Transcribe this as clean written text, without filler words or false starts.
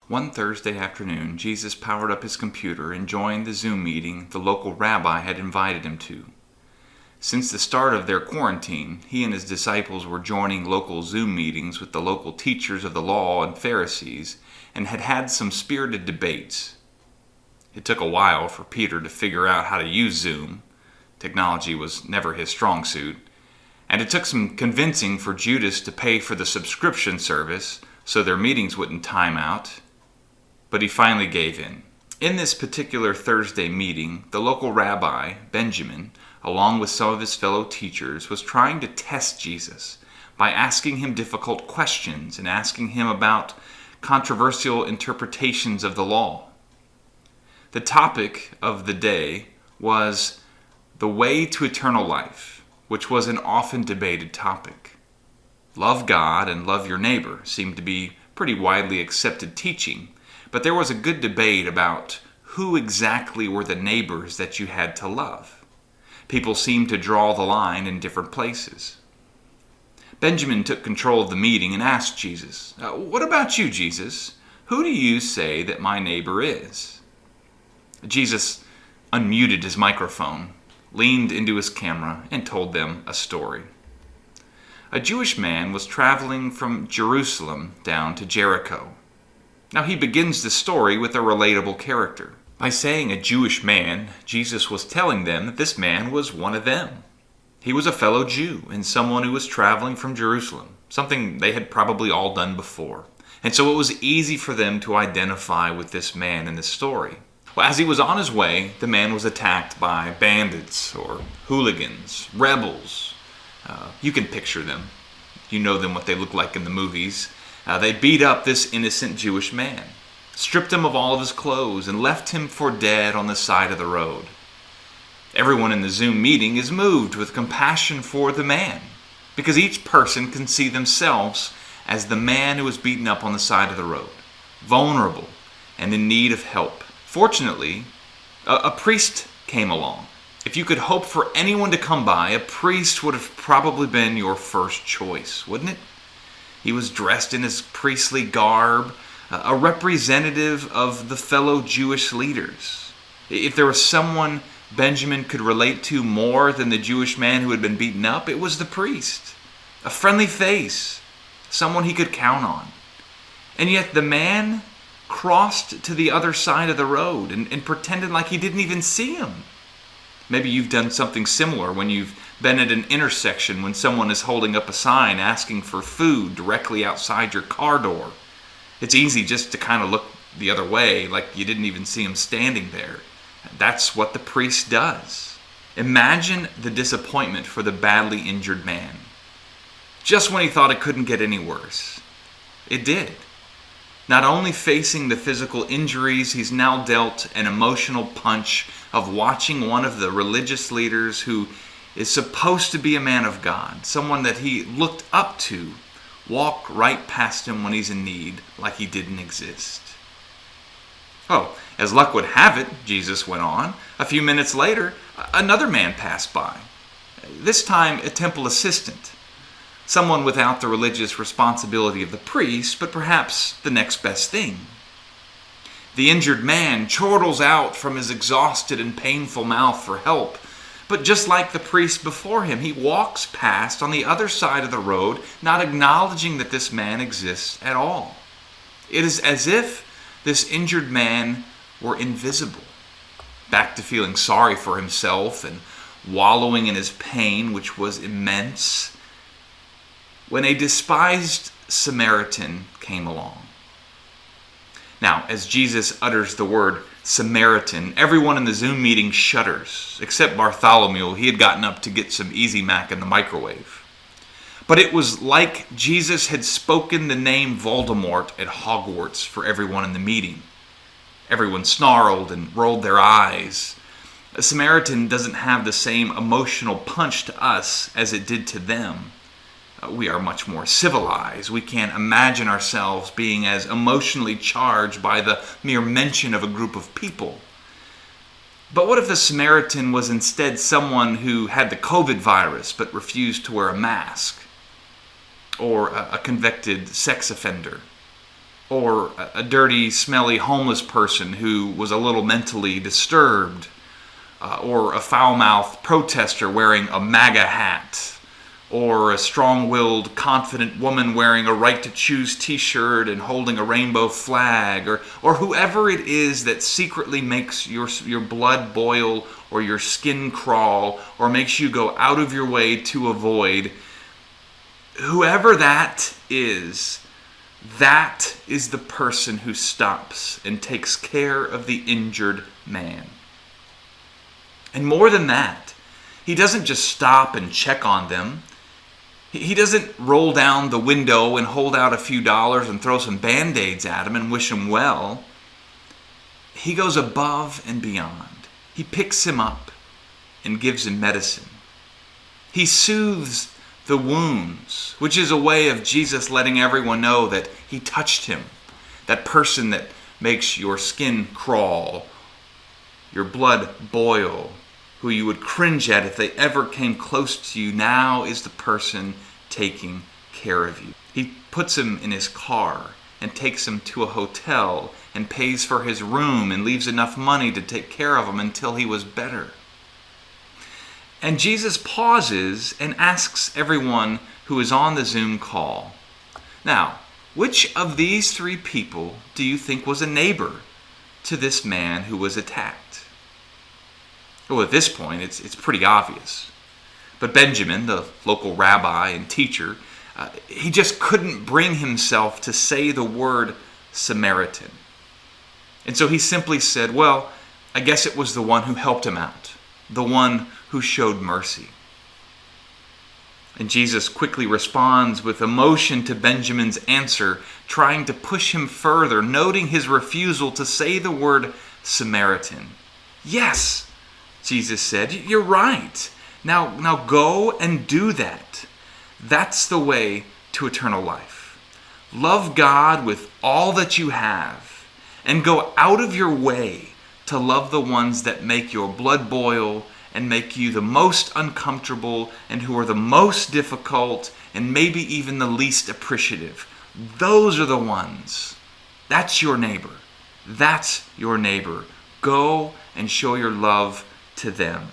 One Thursday afternoon, Jesus powered up his computer and joined the Zoom meeting the local rabbi had invited him to. Since the start of their quarantine, he and his disciples were joining local Zoom meetings with the local teachers of the law and Pharisees and had had some spirited debates. It took a while for Peter to figure out how to use Zoom. Technology was never his strong suit. And it took some convincing for Judas to pay for the subscription service so their meetings wouldn't time out. But he finally gave in. In this particular Thursday meeting, the local rabbi, Benjamin, along with some of his fellow teachers, was trying to test Jesus by asking him difficult questions and asking him about controversial interpretations of the law. The topic of the day was the way to eternal life, which was an often debated topic. Love God and love your neighbor seemed to be pretty widely accepted teaching, but there was a good debate about who exactly were the neighbors that you had to love. People seemed to draw the line in different places. Benjamin took control of the meeting and asked Jesus, "What about you, Jesus? Who do you say that my neighbor is?" Jesus unmuted his microphone, leaned into his camera, and told them a story. A Jewish man was traveling from Jerusalem down to Jericho. Now he begins the story with a relatable character. By saying a Jewish man, Jesus was telling them that this man was one of them. He was a fellow Jew and someone who was traveling from Jerusalem, something they had probably all done before. And so it was easy for them to identify with this man in the story. Well, as he was on his way, the man was attacked by bandits or hooligans, rebels. You can picture them. You know them, what they look like in the movies. They beat up this innocent Jewish man, stripped him of all of his clothes, and left him for dead on the side of the road. Everyone in the Zoom meeting is moved with compassion for the man, because each person can see themselves as the man who was beaten up on the side of the road, vulnerable and in need of help. Fortunately, a priest came along. If you could hope for anyone to come by, a priest would have probably been your first choice, wouldn't it? He was dressed in his priestly garb, a representative of the fellow Jewish leaders. If there was someone Benjamin could relate to more than the Jewish man who had been beaten up, it was the priest. A friendly face, someone he could count on. And yet the man crossed to the other side of the road and pretended like he didn't even see him. Maybe you've done something similar when you've been at an intersection when someone is holding up a sign asking for food directly outside your car door. It's easy just to kind of look the other way like you didn't even see him standing there. That's what the priest does. Imagine the disappointment for the badly injured man. Just when he thought it couldn't get any worse, it did. Not only facing the physical injuries, he's now dealt an emotional punch of watching one of the religious leaders who is supposed to be a man of God, someone that he looked up to, walk right past him when he's in need like he didn't exist. Oh, as luck would have it, Jesus went on, a few minutes later, another man passed by. This time a temple assistant. Someone without the religious responsibility of the priest, but perhaps the next best thing. The injured man chortles out from his exhausted and painful mouth for help, but just like the priest before him, he walks past on the other side of the road, not acknowledging that this man exists at all. It is as if this injured man were invisible, back to feeling sorry for himself and wallowing in his pain, which was immense, when a despised Samaritan came along. Now, as Jesus utters the word Samaritan, everyone in the Zoom meeting shudders, except Bartholomew. He had gotten up to get some Easy Mac in the microwave. But it was like Jesus had spoken the name Voldemort at Hogwarts for everyone in the meeting. Everyone snarled and rolled their eyes. A Samaritan doesn't have the same emotional punch to us as it did to them. We are much more civilized. We can't imagine ourselves being as emotionally charged by the mere mention of a group of people. But what if the Samaritan was instead someone who had the COVID virus but refused to wear a mask? Or a convicted sex offender? or a dirty, smelly homeless person who was a little mentally disturbed, or a foul-mouthed protester wearing a MAGA hat, or a strong-willed, confident woman wearing a Right to Choose t-shirt and holding a rainbow flag, or whoever it is that secretly makes your blood boil or your skin crawl or makes you go out of your way to avoid, whoever that is the person who stops and takes care of the injured man. And more than that, he doesn't just stop and check on them. He doesn't roll down the window and hold out a few dollars and throw some Band-Aids at him and wish him well. He goes above and beyond. He picks him up and gives him medicine. He soothes the wounds, which is a way of Jesus letting everyone know that he touched him. That person that makes your skin crawl, your blood boil, who you would cringe at if they ever came close to you, now is the person taking care of you. He puts him in his car and takes him to a hotel and pays for his room and leaves enough money to take care of him until he was better. And Jesus pauses and asks everyone who is on the Zoom call, now, which of these three people do you think was a neighbor to this man who was attacked? Well, at this point, it's pretty obvious. But Benjamin, the local rabbi and teacher, he just couldn't bring himself to say the word Samaritan. And so he simply said, well, I guess it was the one who helped him out, the one who showed mercy. And Jesus quickly responds with emotion to Benjamin's answer, trying to push him further, noting his refusal to say the word Samaritan. Yes, Jesus said, you're right. Now go and do that. That's the way to eternal life. Love God with all that you have and go out of your way to love the ones that make your blood boil and make you the most uncomfortable and who are the most difficult and maybe even the least appreciative. Those are the ones. That's your neighbor. That's your neighbor. Go and show your love to them.